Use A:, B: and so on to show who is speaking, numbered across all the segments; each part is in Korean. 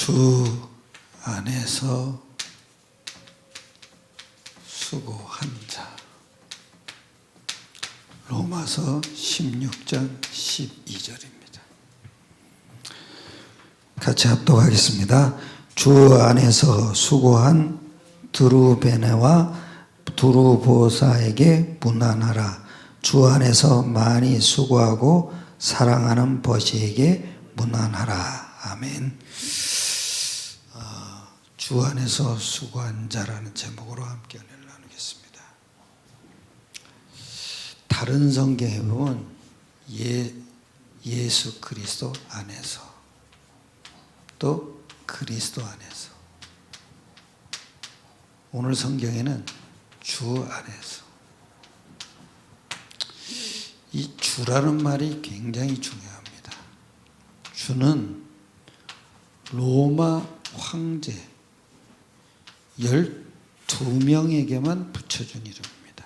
A: 주 안에서 수고한 자. 로마서 16장 12절입니다. 같이 합독하겠습니다. 주 안에서 수고한 드루베네와 두루보사에게 문안하라. 주 안에서 많이 수고하고 사랑하는 버시에게 문안하라. 아멘. 주 안에서 수고한 자라는 제목으로 함께 은혜를 나누겠습니다. 다른 성경에 보면 예수 그리스도 안에서, 또 그리스도 안에서, 오늘 성경에는 주 안에서. 이 주라는 말이 굉장히 중요합니다. 주는 로마 황제 12명에게만 붙여준 이름입니다.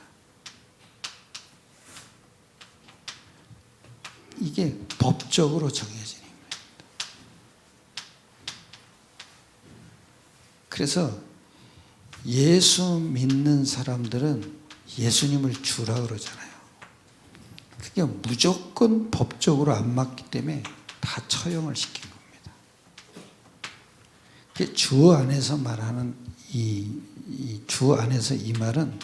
A: 이게 법적으로 정해진 이름입니다. 그래서 예수 믿는 사람들은 예수님을 주라 그러잖아요. 그게 무조건 법적으로 안 맞기 때문에 다 처형을 시킨 겁니다. 주 안에서 말하는 이 주 안에서 이 말은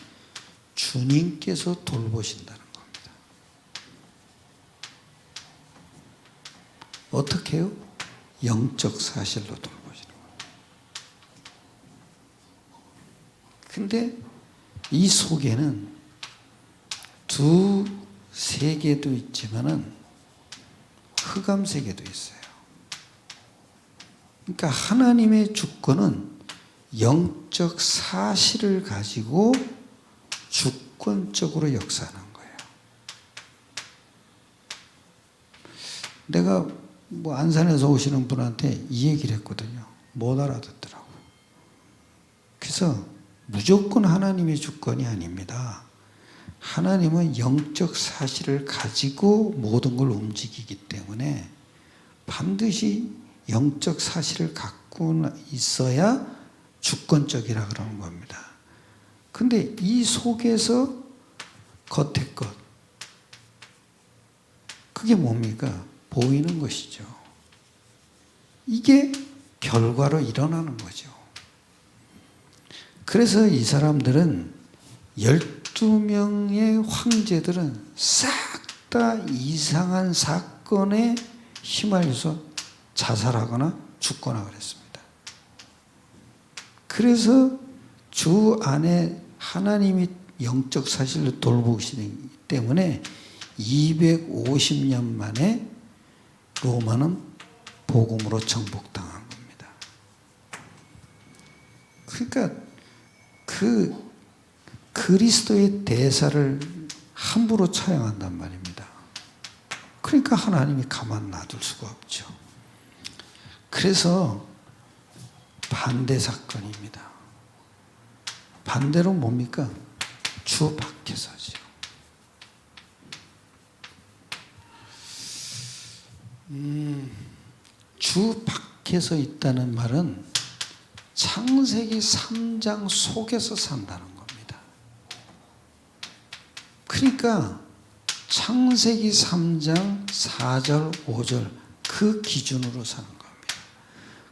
A: 주님께서 돌보신다는 겁니다. 어떻게 해요? 영적 사실로 돌보시는 거예요. 근데 이 속에는 두 세계도 있지만은 흑암 세계도 있어요. 그러니까 하나님의 주권은 영적 사실을 가지고 주권적으로 역사하는 거예요. 내가 안산에서 오시는 분한테 이 얘기를 했거든요. 못 알아듣더라고요. 그래서 무조건 하나님의 주권이 아닙니다. 하나님은 영적 사실을 가지고 모든 걸 움직이기 때문에 반드시 영적 사실을 갖고 있어야 주권적이라 그러는 겁니다. 근데 이 속에서 겉의 것, 그게 뭡니까? 보이는 것이죠. 이게 결과로 일어나는 거죠. 그래서 이 사람들은 12명의 황제들은 싹 다 이상한 사건에 휘말려서 자살하거나 죽거나 그랬습니다. 그래서 주 안에 하나님이 영적 사실을 돌보시기 때문에 250년 만에 로마는 복음으로 정복당한 겁니다. 그러니까 그 그리스도의 대사를 함부로 처형한단 말입니다. 그러니까 하나님이 가만 놔둘 수가 없죠. 그래서 반대 사건입니다. 반대로 뭡니까? 주 밖에서죠. 주 밖에서 있다는 말은 창세기 3장 속에서 산다는 겁니다. 그러니까 창세기 3장 4절, 5절 그 기준으로 사는 겁니다.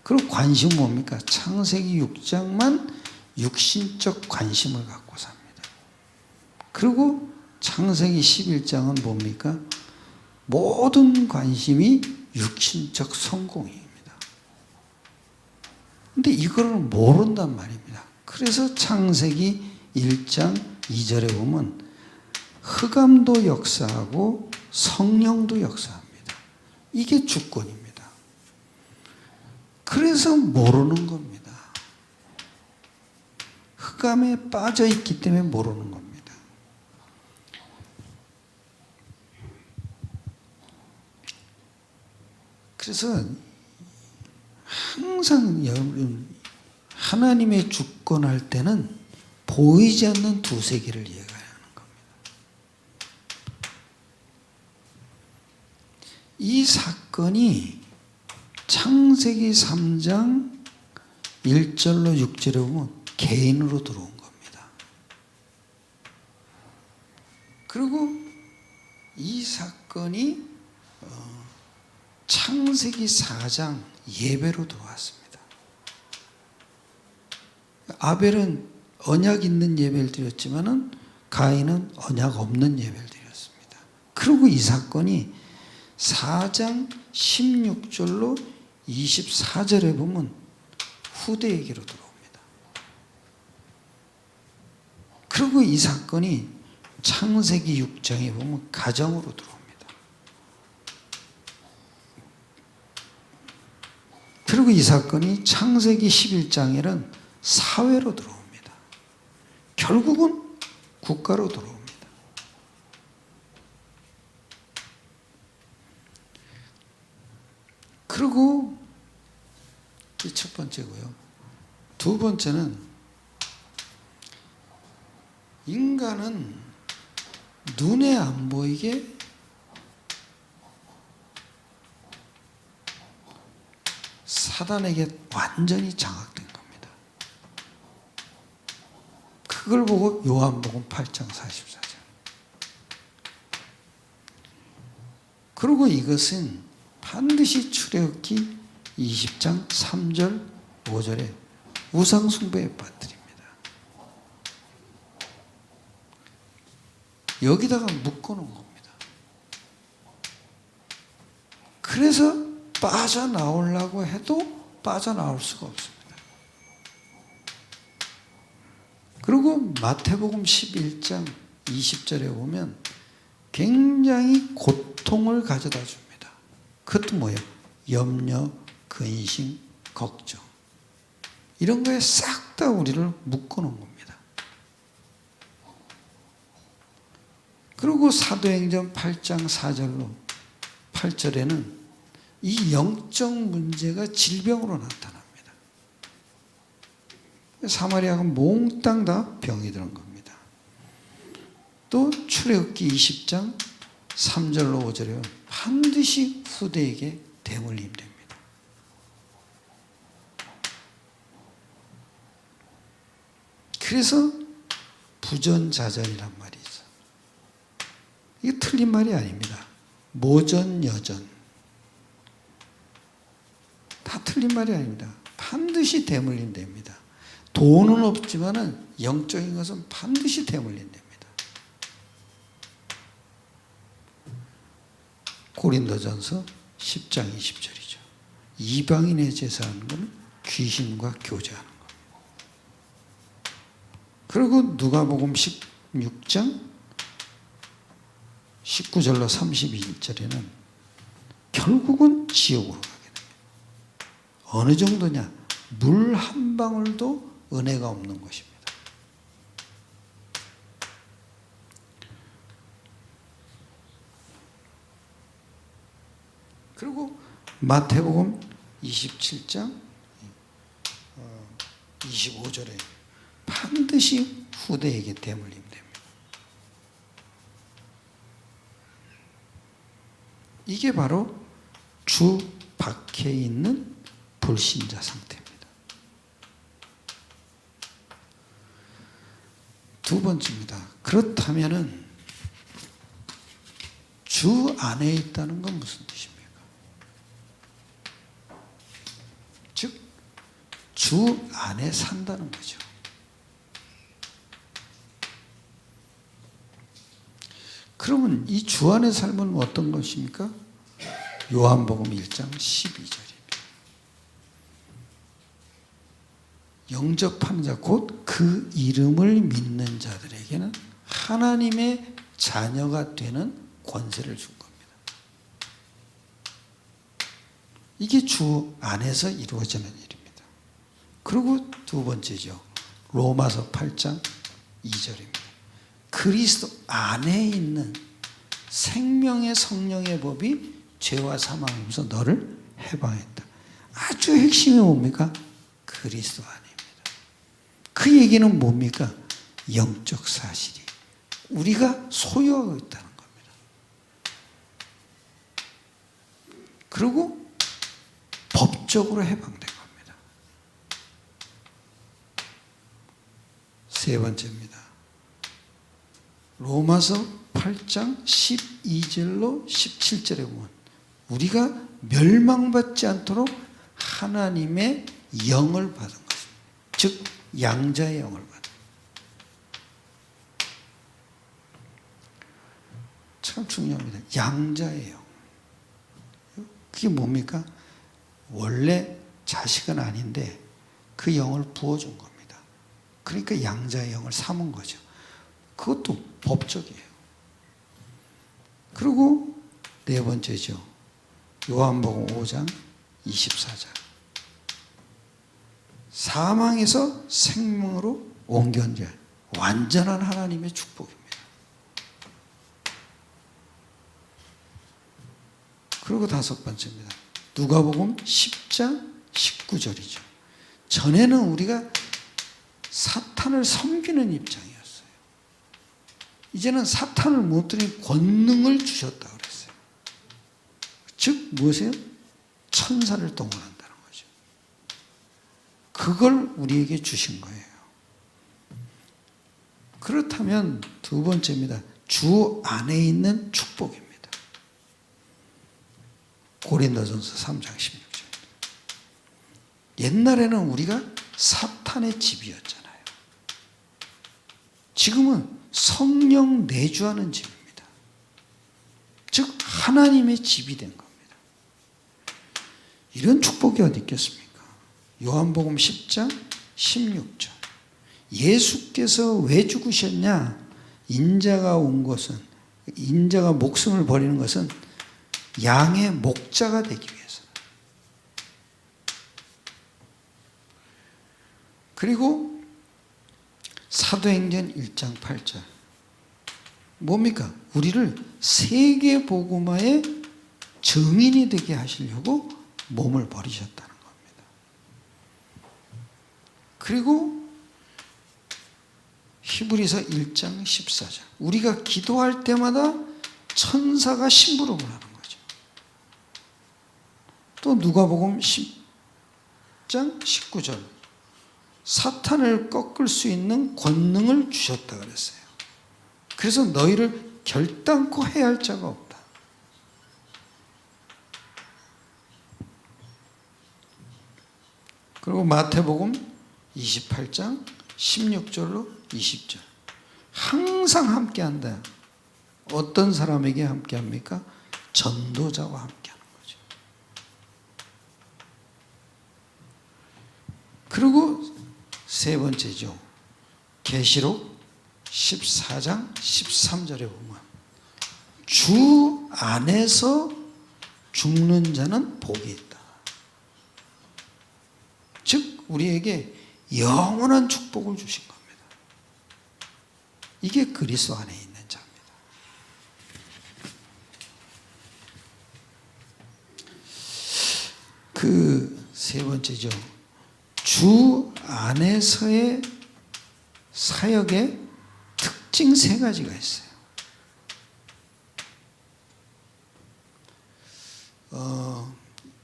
A: 그리고 관심은 뭡니까? 창세기 6장만 육신적 관심을 갖고 삽니다. 그리고 창세기 11장은 뭡니까? 모든 관심이 육신적 성공입니다. 근데 이거를 모른단 말입니다. 그래서 창세기 1장 2절에 보면 흑암도 역사하고 성령도 역사합니다. 이게 주권입니다. 그래서 모르는 겁니다. 흑암에 빠져 있기 때문에 모르는 겁니다. 그래서 항상 여러분 하나님의 주권할 때는 보이지 않는 두 세계를 이해해야 하는 겁니다. 이 사건이 창세기 3장 1절로 6절에 보면 개인으로 들어온 겁니다. 그리고 이 사건이 창세기 4장 예배로 들어왔습니다. 아벨은 언약 있는 예배를 드렸지만은 가인은 언약 없는 예배를 드렸습니다. 그리고 이 사건이 4장 16절로 24절에 보면 후대에게로 들어옵니다. 그리고 이 사건이 창세기 6장에 보면 가정으로 들어옵니다. 그리고 이 사건이 창세기 11장에는 사회로 들어옵니다. 결국은 국가로 들어옵니다. 그리고 이 첫 번째고요. 두 번째는 인간은 눈에 안 보이게 사단에게 완전히 장악된 겁니다. 그걸 보고 요한복음 8장 44절. 그리고 이것은 반드시 출애굽기 20장 3절 5절에 우상숭배에 빠뜨립니다. 여기다가 묶어놓은 겁니다. 그래서 빠져나오려고 해도 빠져나올 수가 없습니다. 그리고 마태복음 11장 20절에 보면 굉장히 고통을 가져다 줍니다. 그것도 뭐예요? 염려, 근심, 걱정. 이런 거에 싹 다 우리를 묶어놓은 겁니다. 그리고 사도행전 8장 4절로 8절에는 이 영적 문제가 질병으로 나타납니다. 사마리아가 몽땅 다 병이 드는 겁니다. 또 출애굽기 20장 3절로 5절에 반드시 후대에게 대물림 됩니다. 그래서 부전자전이란 말이 있어요. 이게 틀린 말이 아닙니다. 모전여전. 다 틀린 말이 아닙니다. 반드시 대물림 됩니다. 돈은 없지만은 영적인 것은 반드시 대물림 됩니다. 고린도전서 10장 20절이죠. 이방인의 제사하는 것은 귀신과 교제하는 것. 그리고 누가복음 16장 19절로 32절에는 결국은 지옥으로 가게 됩니다. 어느 정도냐? 물 한 방울도 은혜가 없는 것입니다. 그리고 마태복음 27장 25절에 반드시 후대에게 대물림 됩니다. 이게 바로 주 밖에 있는 불신자 상태입니다. 두 번째입니다. 그렇다면은 주 안에 있다는 건 무슨 뜻입니까? 즉, 주 안에 산다는 거죠. 그러면 이 주 안의 삶은 어떤 것입니까? 요한복음 1장 12절입니다. 영접하는 자, 곧 그 이름을 믿는 자들에게는 하나님의 자녀가 되는 권세를 준 겁니다. 이게 주 안에서 이루어지는 일입니다. 그리고 두 번째죠. 로마서 8장 2절입니다. 그리스도 안에 있는 생명의 성령의 법이 죄와 사망에서 너를 해방했다. 아주 핵심이 뭡니까? 그리스도 안입니다. 그 얘기는 뭡니까? 영적 사실이 우리가 소유하고 있다는 겁니다. 그리고 법적으로 해방된 겁니다. 세 번째입니다. 로마서 8장 12절로 17절에 보면 우리가 멸망받지 않도록 하나님의 영을 받은 것입니다. 즉 양자의 영을 받은. 참 중요합니다. 양자의 영. 그게 뭡니까? 원래 자식은 아닌데 그 영을 부어준 겁니다. 그러니까 양자의 영을 삼은 거죠. 그것도 법적이에요. 그리고 네 번째죠. 요한복음 5장 24절. 사망에서 생명으로 옮겨온 완전한 하나님의 축복입니다. 그리고 다섯 번째입니다. 누가복음 10장 19절이죠. 전에는 우리가 사탄을 섬기는 입장이었어요. 이제는 사탄을 무너뜨린 권능을 주셨다 그랬어요. 즉 무엇이에요? 천사를 동원한다는 거죠. 그걸 우리에게 주신 거예요. 그렇다면 두 번째입니다. 주 안에 있는 축복입니다. 고린도전서 3장 16절. 옛날에는 우리가 사탄의 집이었잖아요. 지금은 성령 내주하는 집입니다. 즉 하나님의 집이 된 겁니다. 이런 축복이 어디 있겠습니까? 요한복음 10장 16절. 예수께서 왜 죽으셨냐? 인자가 온 것은, 인자가 목숨을 버리는 것은 양의 목자가 되기 위해서. 그리고 사도행전 1장 8절. 뭡니까? 우리를 세계복음화의 증인이 되게 하시려고 몸을 버리셨다는 겁니다. 그리고 히브리서 1장 14절. 우리가 기도할 때마다 천사가 심부름을 하는 거죠. 또 누가복음 10장 19절. 사탄을 꺾을 수 있는 권능을 주셨다 그랬어요. 그래서 너희를 결단코 해할 자가 없다. 그리고 마태복음 28장 16절로 20절. 항상 함께한다. 어떤 사람에게 함께합니까? 전도자와 함께하는 거죠. 그리고 세 번째죠. 계시록 14장 13절에 보면 주 안에서 죽는 자는 복이 있다. 즉 우리에게 영원한 축복을 주신 겁니다. 이게 그리스도 안에 있는 자입니다. 그 세 번째죠. 주 안에서의 사역의 특징 세 가지가 있어요.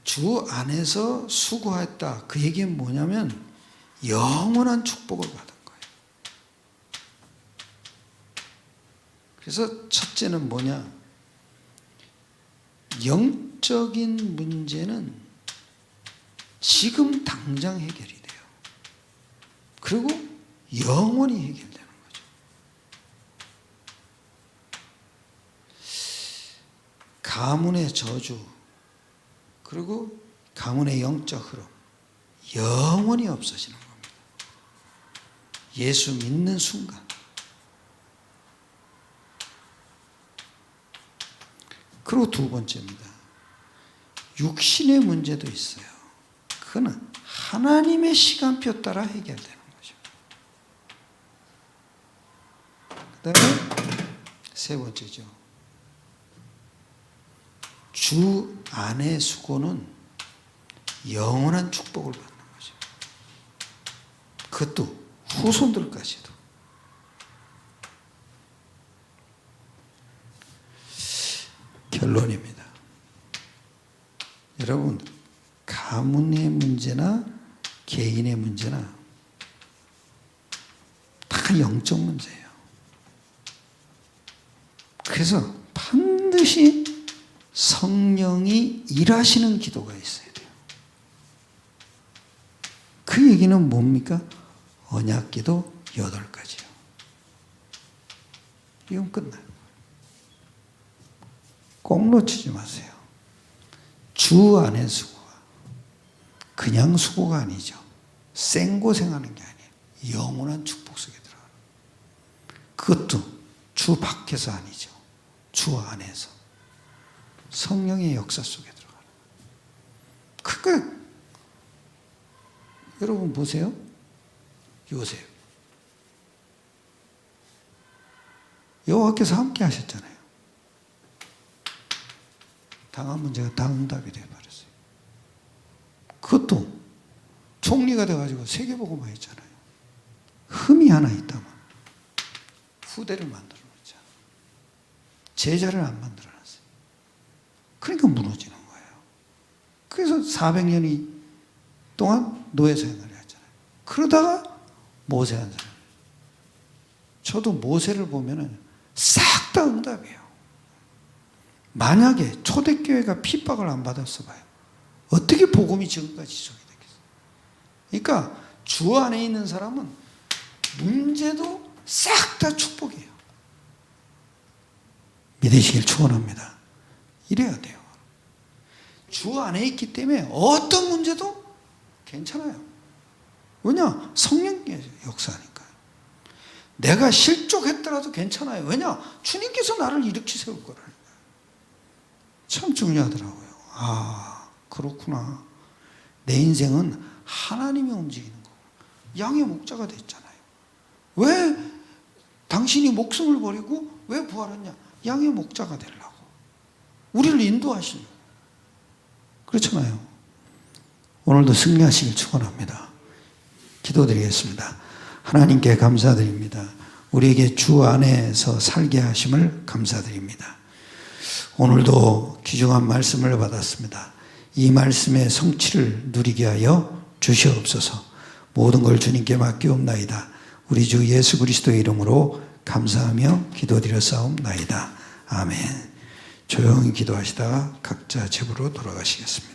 A: 주 안에서 수고했다. 그 얘기는 뭐냐면 영원한 축복을 받은 거예요. 그래서 첫째는 뭐냐? 영적인 문제는 지금 당장 해결이 돼요. 그리고 영원히 해결되는 거죠. 가문의 저주, 그리고 가문의 영적 흐름, 영원히 없어지는 겁니다. 예수 믿는 순간. 그리고 두 번째입니다. 육신의 문제도 있어요. 그거는 하나님의 시간표 따라 해결되는 거죠. 그 다음에 세 번째죠. 주 안의 수고는 영원한 축복을 받는 거죠. 그것도 후손들까지도. 결론입니다. 여러분, 가문의 문제나 개인의 문제나 다 다 영적 문제예요. 그래서 반드시 성령이 일하시는 기도가 있어야 돼요. 그 얘기는 뭡니까? 언약기도 8가지요. 이건 끝나요. 꼭 놓치지 마세요. 주 안의 수고가 그냥 수고가 아니죠. 생고생하는 게 아니에요. 영원한 축복 속에 들어가는. 그것도 주 밖에서 아니죠. 주 안에서. 성령의 역사 속에 들어가는. 그러니까 여러분 보세요. 요셉. 여호와께서 함께 하셨잖아요. 당한 문제가 당응답이 되어버렸어요. 그것도 총리가 돼가지고 세계복음화 했잖아요. 흠이 하나 있다면 후대를 만들어 놓자. 제자를 안 만들어 놨어요. 그러니까 무너지는 거예요. 그래서 400년이 동안 노예 생활을 했잖아요. 그러다가 모세 한 사람. 저도 모세를 보면은 싹 다 응답이에요. 만약에 초대교회가 핍박을 안 받았어 봐요. 어떻게 복음이 지금까지 지속이 되겠어요? 그러니까 주 안에 있는 사람은 문제도 싹 다 축복이에요. 믿으시길 축원합니다. 이래야 돼요. 주 안에 있기 때문에 어떤 문제도 괜찮아요. 왜냐? 성령의 역사니까. 내가 실족했더라도 괜찮아요. 왜냐? 주님께서 나를 일으키 세울 거라니까요. 참 중요하더라고요. 아, 그렇구나. 내 인생은 하나님이 움직이는 거고. 양의 목자가 됐잖아요. 왜 당신이 목숨을 버리고 왜 부활했냐? 양의 목자가 되려고. 우리를 인도하시려고. 그렇잖아요. 오늘도 승리하시길 축원합니다. 기도드리겠습니다. 하나님께 감사드립니다. 우리에게 주 안에서 살게 하심을 감사드립니다. 오늘도 귀중한 말씀을 받았습니다. 이 말씀의 성취를 누리게 하여 주시옵소서. 모든 걸 주님께 맡기옵나이다. 우리 주 예수 그리스도의 이름으로 감사하며 기도드렸사옵나이다. 아멘. 조용히 기도하시다가 각자 집으로 돌아가시겠습니다.